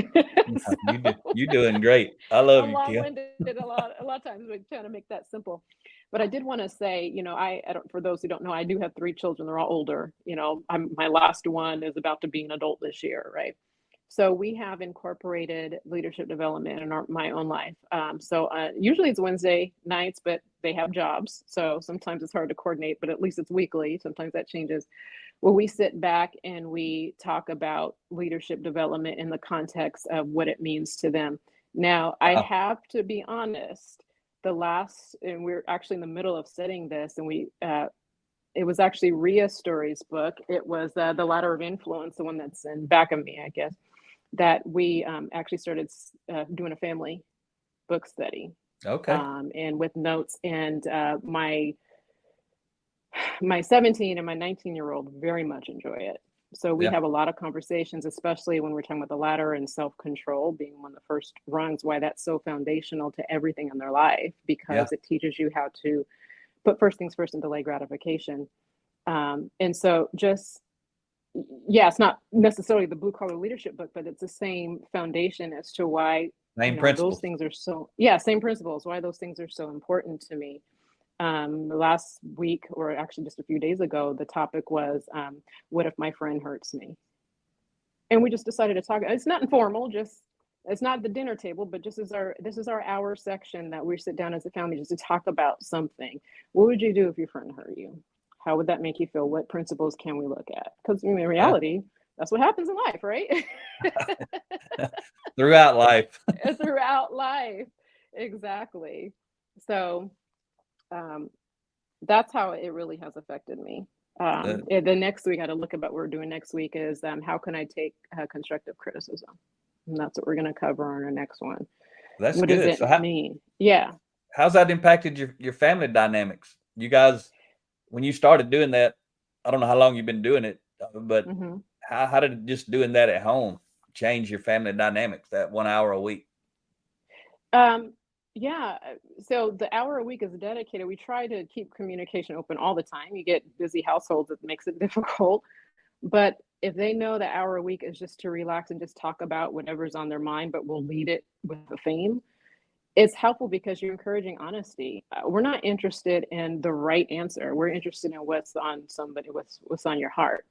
You're doing great. I love I'm you, Kym. long-winded a lot of times. We're trying to make that simple. But I did want to say, for those who don't know, I do have 3 children. They're all older. My last one is about to be an adult this year, right? So we have incorporated leadership development in my own life. Usually it's Wednesday nights, but they have jobs. So sometimes it's hard to coordinate, but at least it's weekly. Sometimes that changes. Where we sit back and we talk about leadership development in the context of what it means to them. Now, I have to be honest, and we're actually in the middle of studying this, and it was actually Rhea Story's book. It was The Ladder of Influence, the one that's in back of me, I guess, that we actually started doing a family book study. Okay. And with notes, and my 17 and my 19-year-old very much enjoy it. So we have a lot of conversations, especially when we're talking about the ladder and self-control being one of the first rungs, why that's so foundational to everything in their life, because it teaches you how to put first things first and delay gratification. And so it's not necessarily the blue collar leadership book, but it's the same foundation as to why those things are same principles, why those things are so important to me. Last week, or actually just a few days ago, the topic was, what if my friend hurts me? And we just decided to talk. It's not informal, it's not the dinner table, but this is our hour section that we sit down as a family just to talk about something. What would you do if your friend hurt you? How would that make you feel? What principles can we look at? Because in reality, that's what happens in life, right? Throughout life. Throughout life. Exactly. So that's how it really has affected me. The next week, I had to look at what we're doing next week is how can I take constructive criticism? And that's what we're going to cover on our next one. That's what good. Does it mean? Yeah. How's that impacted your family dynamics? You guys, when you started doing that, I don't know how long you've been doing it, but how did just doing that at home change your family dynamics, that 1 hour a week? Yeah. So the hour a week is dedicated. We try to keep communication open all the time. You get busy households, it makes it difficult. But if they know the hour a week is just to relax and just talk about whatever's on their mind, but we'll lead it with a theme, it's helpful because you're encouraging honesty. We're not interested in the right answer. We're interested in what's on what's on your heart.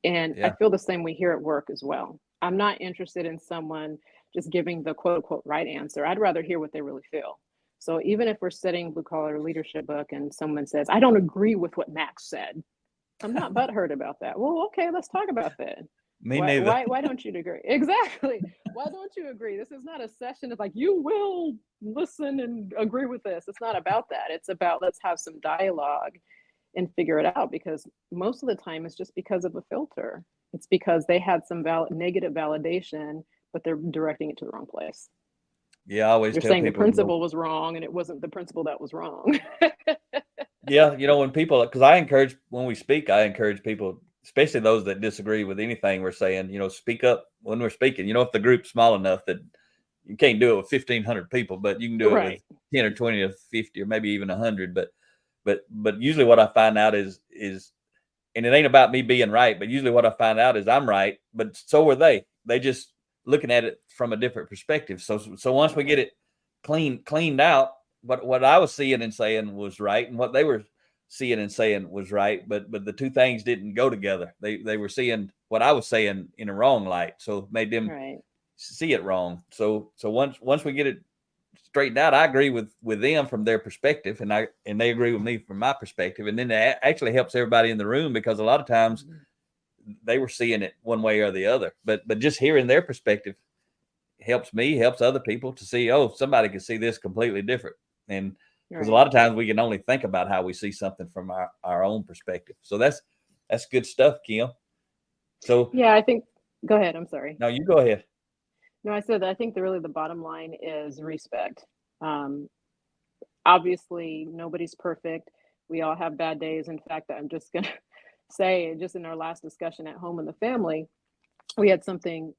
And I feel the same way here at work as well. I'm not interested in someone just giving the quote unquote right answer. I'd rather hear what they really feel. So even if we're studying blue collar leadership book and someone says, I don't agree with what Max said, I'm not butthurt about that. Well, okay, let's talk about that. Me neither. Why don't you agree? Exactly. Why don't you agree? This is not a session of like, you will listen and agree with this. It's not about that. It's about, let's have some dialogue and figure it out, because most of the time it's just because of a filter. It's because they had some negative validation, but they're directing it to the wrong place. Yeah, I always You're tell saying the people, principal was wrong, and it wasn't the principal that was wrong. yeah, when people, because when we speak, I encourage people, especially those that disagree with anything we're saying, speak up when we're speaking. If the group's small enough that you can't do it with 1,500 people, but you can do it Right. with 10 or 20 or 50 or maybe even 100. But usually what I find out is, and it ain't about me being right, but usually what I find out is I'm right, but so are they. They just looking at it from a different perspective. So once we get it cleaned out, what I was seeing and saying was right, and what they were seeing and saying was right, but the two things didn't go together. They were seeing what I was saying in a wrong light, so it made them see it wrong. So once we get it straightened out, I agree with them from their perspective, and they agree with me from my perspective, and then it actually helps everybody in the room, because a lot of times they were seeing it one way or the other, but just hearing their perspective helps me, helps other people to see, somebody can see this completely different. And because a lot of times we can only think about how we see something from our own perspective. So that's good stuff, Kym. So yeah, I think, go ahead. I'm sorry. No, you go ahead. No, I said that I think the bottom line is respect. Obviously, nobody's perfect. We all have bad days. In fact, I'm just going to say, just in our last discussion at home in the family, we had something,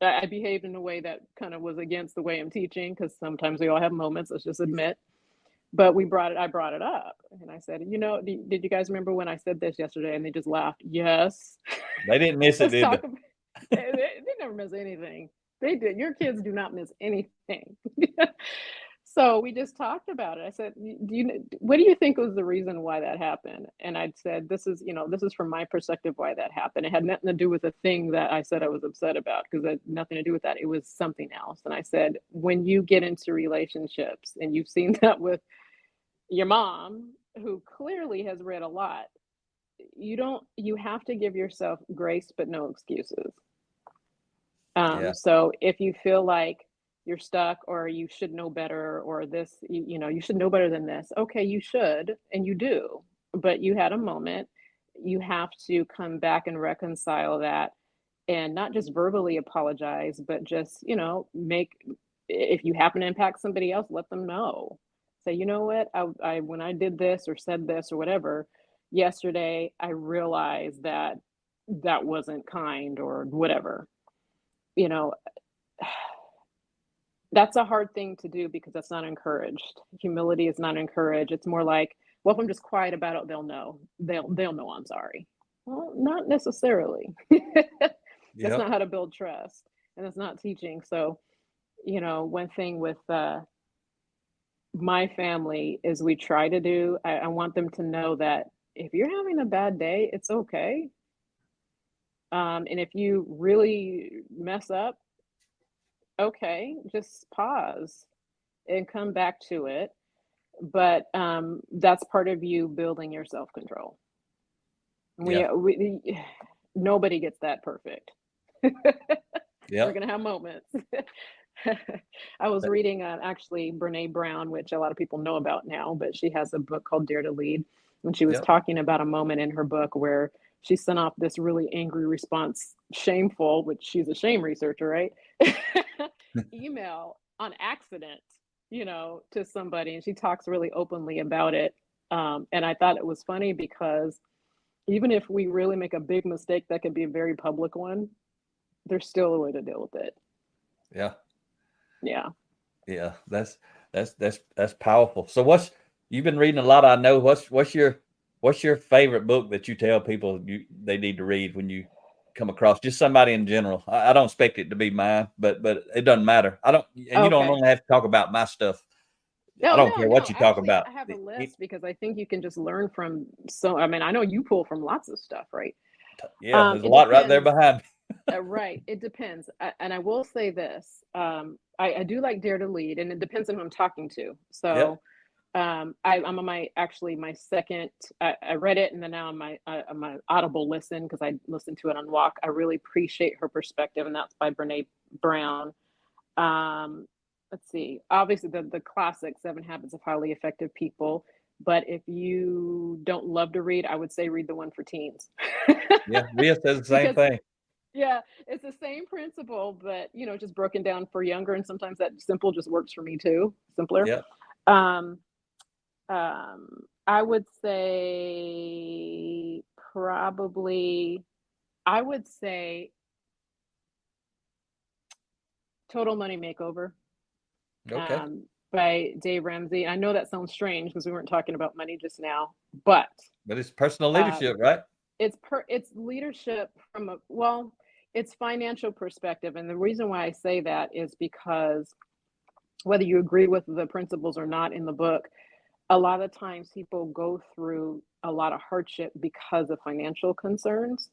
I behaved in a way that kind of was against the way I'm teaching, because sometimes we all have moments, let's just admit. But I brought it up, and I said, did you guys remember when I said this yesterday? And they just laughed. Yes. They didn't miss it, did they? They never miss anything. They did. Your kids do not miss anything. So we just talked about it. I said, what do you think was the reason why that happened? And I'd said, this is from my perspective why that happened. It had nothing to do with the thing that I said I was upset about, because it had nothing to do with that. It was something else. And I said, when you get into relationships, and you've seen that with your mom, who clearly has read a lot, you have to give yourself grace, but no excuses. So if you feel like you're stuck, or you should know better, or this, you should know better than this. Okay, you should, and you do, but you had a moment. You have to come back and reconcile that, and not just verbally apologize, but just, if you happen to impact somebody else, let them know. Say, you know what, I when I did this or said this or whatever yesterday, I realized that wasn't kind, or whatever. That's a hard thing to do, because that's not encouraged. Humility is not encouraged. It's more like, well, if I'm just quiet about it, they'll know. They'll know I'm sorry. Well, not necessarily. That's not how to build trust, and that's not teaching. So, one thing with my family is we try to do. I want them to know that if you're having a bad day, it's okay. And if you really mess up, okay, just pause and come back to it. But that's part of you building your self-control. Nobody gets that perfect. We're gonna have moments. I was reading actually Brene Brown, which a lot of people know about now, but she has a book called Dare to Lead, and she was talking about a moment in her book where she sent off this really angry response, shameful, which she's a shame researcher, right? Email on accident, to somebody, and she talks really openly about it. And I thought it was funny, because even if we really make a big mistake that could be a very public one, there's still a way to deal with it. Yeah, that's powerful. So you've been reading a lot, I know. What's your favorite book that you tell people they need to read when you come across just somebody in general? I don't expect it to be mine, but it doesn't matter. You don't only have to talk about my stuff. I don't care what you talk about. I have a list, because I think you can just learn from. So, I mean, I know you pull from lots of stuff, right? Yeah, there's a lot right there behind me. Right. It depends. And I will say this. I do like Dare to Lead, and it depends on who I'm talking to. So I'm on my second, I read it, and then now I'm my Audible listen, because I listen to it on walk. I really appreciate her perspective, and that's by Brene Brown. Let's see, obviously the classic 7 Habits of Highly Effective People. But if you don't love to read, I would say read the one for teens. Yeah, Leah says the same Because thing. yeah, it's the same principle, but just broken down for younger. And sometimes that simple just works for me too. Simpler. Yeah. Um, I would say probably, I would say Total Money Makeover, Okay. by Dave Ramsey. I know that sounds strange because we weren't talking about money just now, but But it's personal uh, leadership, right? it's leadership from it's financial perspective. And the reason why I say that is because whether you agree with the principles or not in the book, a lot of times people go through a lot of hardship because of financial concerns.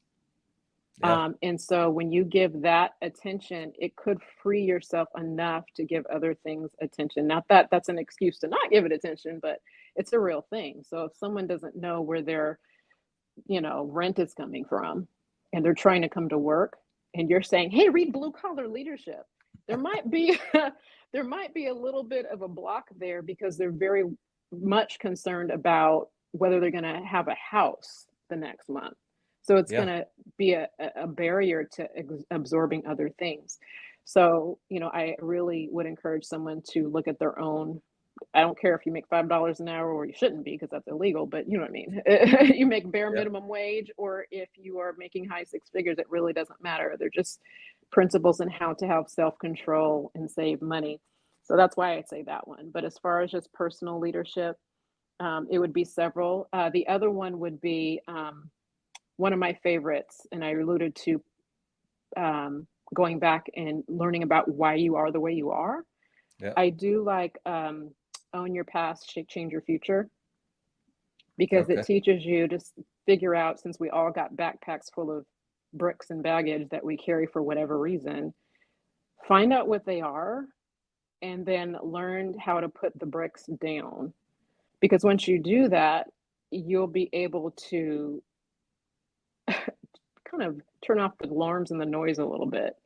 Yeah. And so when you give that attention, it could free yourself enough to give other things attention. Not that that's an excuse to not give it attention, but it's a real thing. So if someone doesn't know where their, rent is coming from and they're trying to come to work and you're saying, "Hey, read Blue Collar Leadership." There might be there might be a little bit of a block there because they're very much concerned about whether they're going to have a house the next month. So it's Yeah. going to be a barrier to absorbing other things. So, I really would encourage someone to look at their own. I don't care if you make $5 an hour, or you shouldn't be because that's illegal, but you know what I mean? You make bare Yeah. minimum wage, or if you are making high six figures, it really doesn't matter. They're just principles in how to have self-control and save money. So that's why I'd say that one. But as far as just personal leadership, it would be several. The other one would be one of my favorites, and I alluded to going back and learning about why you are the way you are. Yeah. I do like Own Your Past, Change Your Future, because it Okay. teaches you to figure out, since we all got backpacks full of bricks and baggage that we carry for whatever reason, find out what they are and then learn how to put the bricks down. Because once you do that, you'll be able to kind of turn off the alarms and the noise a little bit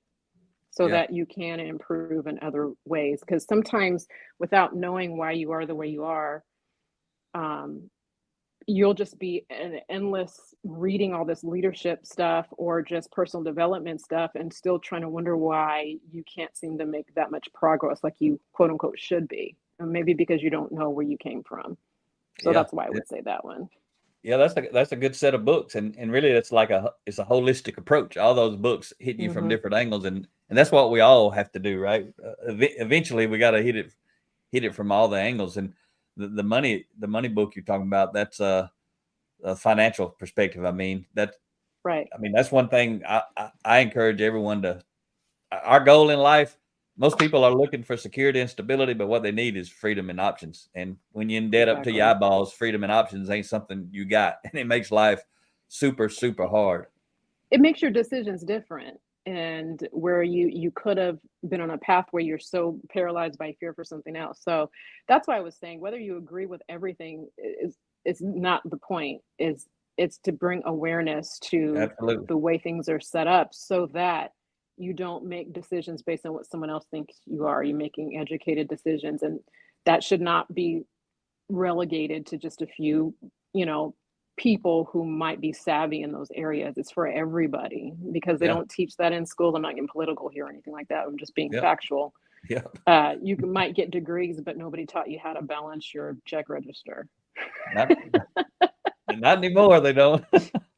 so Yeah. that you can improve in other ways. Because sometimes without knowing why you are the way you are, you'll just be an endless reading all this leadership stuff or just personal development stuff and still trying to wonder why you can't seem to make that much progress like you quote unquote should be. And maybe because you don't know where you came from. So Yeah. that's why I would say that one. Yeah, that's a good set of books, and really it's like it's a holistic approach. All those books hit you from Mm-hmm. different angles, and that's what we all have to do, right? Eventually, we got to hit it from all the angles. And the money book you're talking about, that's a financial perspective. Right. That's one thing I encourage everyone to. Our goal in life, most people are looking for security and stability, but what they need is freedom and options. And when you're in debt up to your Exactly. eyeballs, freedom and options ain't something you got, and it makes life super, super hard. It makes your decisions different. And where you could have been on a path where you're so paralyzed by fear for something else. So that's why I was saying whether you agree with everything is not the point. It's to bring awareness to Absolutely. the way things are set up so that you don't make decisions based on what someone else thinks you are. You're making educated decisions, and that should not be relegated to just a few, you know, people who might be savvy in those areas. It's for everybody because they Yeah. don't teach that in school. I'm not getting political here or anything like that. I'm just being Yeah. factual. Yeah. Might get degrees, but nobody taught you how to balance your check register. Not, not anymore. They don't.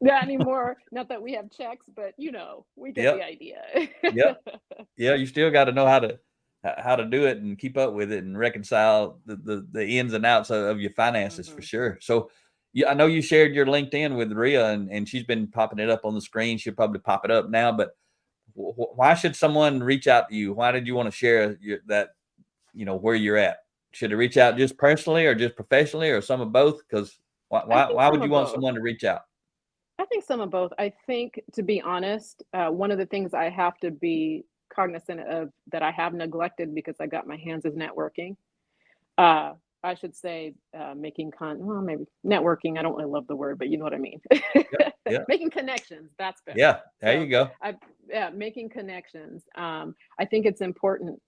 Not anymore. Not that we have checks, but we get Yep. the idea. Yep. Yeah. You still got to know how to do it and keep up with it and reconcile the ins and outs of your finances for Mhm. sure. So yeah, I know you shared your LinkedIn with Rhea, and she's been popping it up on the screen. She'll probably pop it up now, but why should someone reach out to you? Why did you want to share where you're at? Should they reach out just personally or just professionally or some of both? Because I think why some would you of want both. someone to reach out? I think some of both. I think, to be honest, one of the things I have to be cognizant of that I have neglected because I got my hands is networking. Uh, I should say well, maybe networking. I don't really love the word, but you know what I mean. Yep. Yeah. Making connections. That's better. Yeah. There So you go. making connections. I think it's important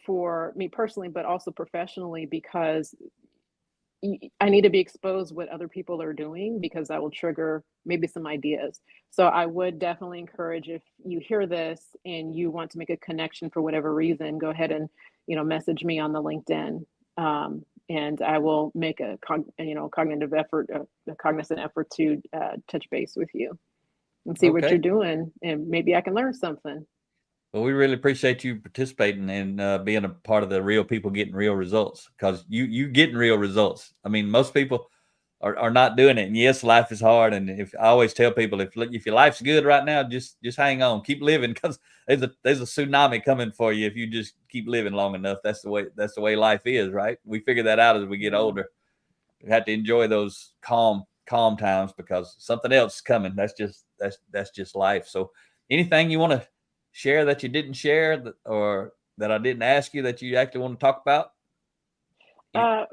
for me personally, but also professionally, because I need to be exposed what other people are doing because that will trigger maybe some ideas. So I would definitely encourage, if you hear this and you want to make a connection for whatever reason, go ahead and, message me on the LinkedIn. And I will make a cognitive effort, a cognizant effort to touch base with you and see what Okay. you're doing, and maybe I can learn something. Well, we really appreciate you participating and being a part of the Real People Getting Real Results, because you getting real results. I mean, most people are not doing it. And yes, life is hard. And if I always tell people, if your life's good right now, just hang on, keep living, because there's a tsunami coming for you if you just keep living long enough. That's the way life is, right? We figure that out as we get older. We have to enjoy those calm times because something else is coming. That's just life. So anything you want to share that you didn't share, or that I didn't ask you that you actually want to talk about?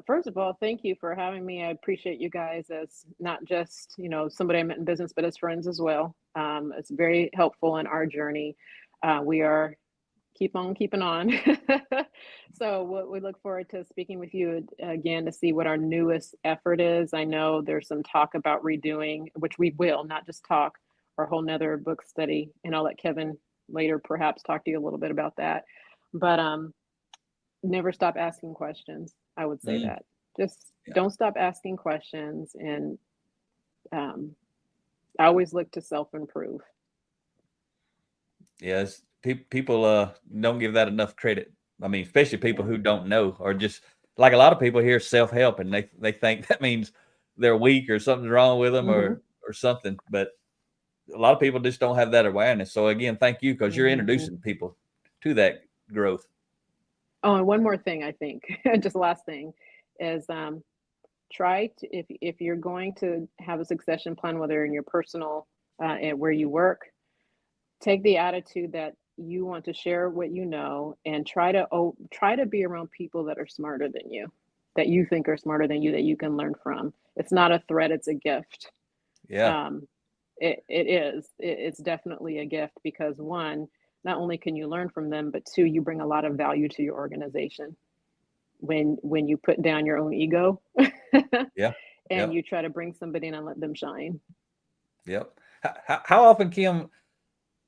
First of all, thank you for having me. I appreciate you guys as not just, somebody I met in business, but as friends as well. It's very helpful in our journey. We are keep on keeping on. So we look forward to speaking with you again to see what our newest effort is. I know there's some talk about redoing, which we will, not just talk, our whole nother book study. And I'll let Kevin later perhaps talk to you a little bit about that. But never stop asking questions. I would say that. Just don't stop asking questions. And I always look to self-improve. Yes. People don't give that enough credit. I mean, especially people who don't know, or just like a lot of people hear self-help and they think that means they're weak or something's wrong with them or something. But a lot of people just don't have that awareness. So again, thank you, because you're introducing people to that growth. Oh, and one more thing, I think, just last thing is try to, if you're going to have a succession plan, whether in your personal and where you work, take the attitude that you want to share what you know, and try to be around people that are smarter than you, that you think are smarter than you, that you can learn from. It's not a threat, it's a gift. Yeah. It's definitely a gift, because one, not only can you learn from them, but two, you bring a lot of value to your organization when you put down your own ego and you try to bring somebody in and let them shine. Yep. How often, Kym,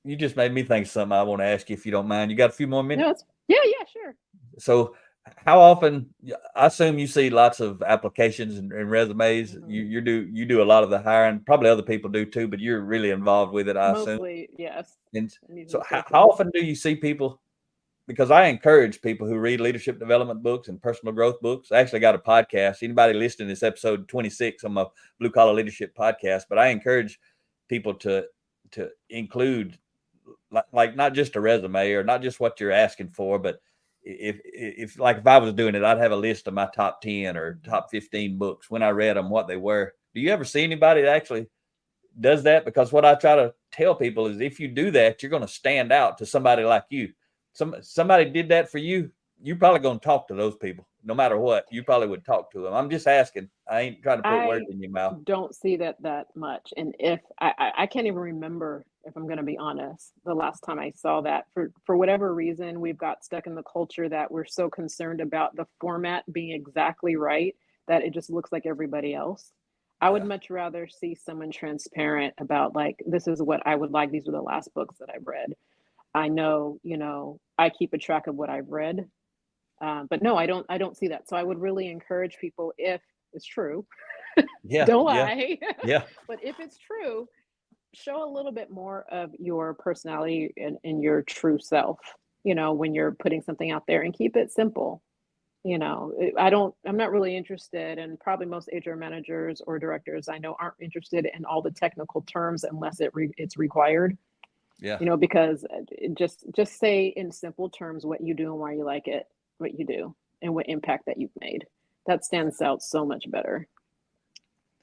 you just made me think of something I want to ask you, if you don't mind. You got a few more minutes? No, yeah, sure. So how often, I assume you see lots of applications and resumes. You do a lot of the hiring. Probably other people do too, but you're really involved with it, I assume. Mostly, yes. And so how often do you see people, because I encourage people who read leadership development books and personal growth books. I actually got a podcast. Anybody listening to this episode 26 on my Blue Collar Leadership podcast, but I encourage people to include like not just a resume or not just what you're asking for, but if I was doing it, I'd have a list of my top 10 or top 15 books, when I read them, what they were. Do you ever see anybody that actually does that? Because what I try to tell people is, if you do that, you're going to stand out to somebody like you. Somebody did that for you, you're probably going to talk to those people. No matter what, you probably would talk to them. I'm just asking. I ain't trying to put words in your mouth. Don't see that much. And if I can't even remember, if I'm going to be honest, the last time I saw that. For whatever reason, we've got stuck in the culture that we're so concerned about the format being exactly right that it just looks like everybody else. I would much rather see someone transparent about, like, this is what I would like. These are the last books that I've read. I know, I keep a track of what I've read, but no, I don't see that. So I would really encourage people, if it's true, don't lie. Yeah. But if it's true, show a little bit more of your personality and your true self, when you're putting something out there, and keep it simple. I'm not really interested, and probably most HR managers or directors I know aren't interested in all the technical terms unless it's required. Yeah. Because just say in simple terms what you do and why you like it, what you do, and what impact that you've made. That stands out so much better.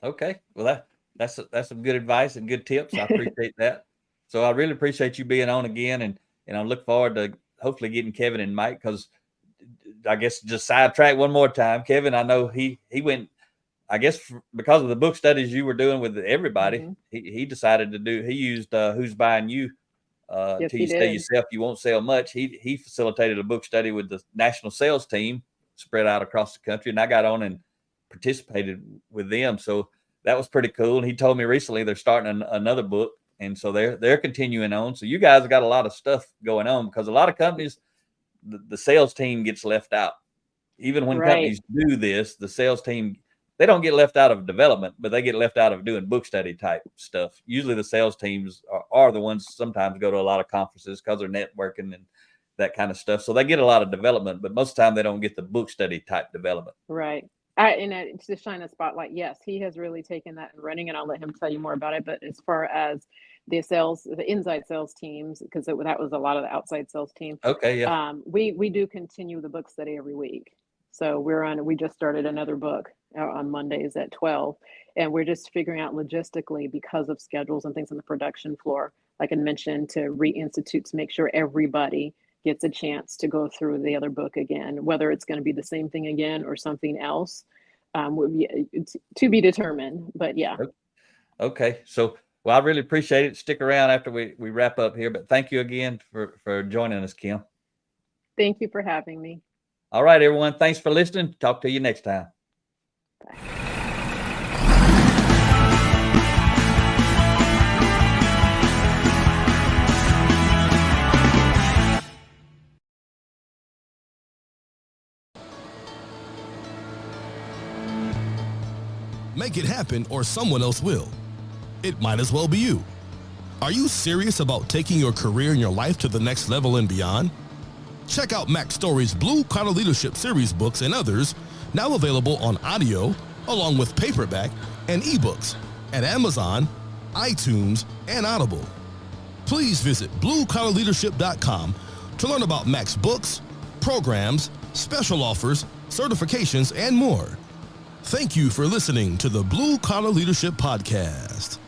Okay. Well, that's some good advice and good tips. I appreciate that. So I really appreciate you being on again, and I look forward to hopefully getting Kevin and Mike, because I guess just sidetrack one more time. Kevin, I know he went, I guess because of the book studies you were doing with everybody, he decided to he used Who's Buying You. Yes, Till you sell yourself, you won't sell much. He facilitated a book study with the national sales team spread out across the country, and I got on and participated with them. So that was pretty cool. And he told me recently they're starting another book. And so they're continuing on. So you guys have got a lot of stuff going on, because a lot of companies, the sales team gets left out. Even when companies do this, the sales team, they don't get left out of development, but they get left out of doing book study type stuff. Usually the sales teams are the ones sometimes go to a lot of conferences because they're networking and that kind of stuff. So they get a lot of development, but most of the time they don't get the book study type development. Right. To shine a spotlight, yes, he has really taken that and running, and I'll let him tell you more about it. But as far as the inside sales teams, because that was a lot of the outside sales team. Okay, yeah. We do continue the book study every week. So we just started another book on Mondays at 12, and we're just figuring out logistically, because of schedules and things on the production floor, like I mentioned, to reinstitute, to make sure everybody gets a chance to go through the other book again, whether it's going to be the same thing again or something else, would be to be determined. But yeah. Okay. So, well, I really appreciate it. Stick around after we wrap up here, but thank you again for joining us, Kym. Thank you for having me. All right, everyone. Thanks for listening. Talk to you next time. Bye. Make it happen, or someone else will. It might as well be you. Are you serious about taking your career and your life to the next level and beyond? Check out Mac Story's Blue Collar Leadership series books and others, now available on audio, along with paperback and ebooks at Amazon, iTunes, and Audible. Please visit bluecollarleadership.com to learn about Mac's books, programs, special offers, certifications, and more. Thank you for listening to the Blue Collar Leadership Podcast.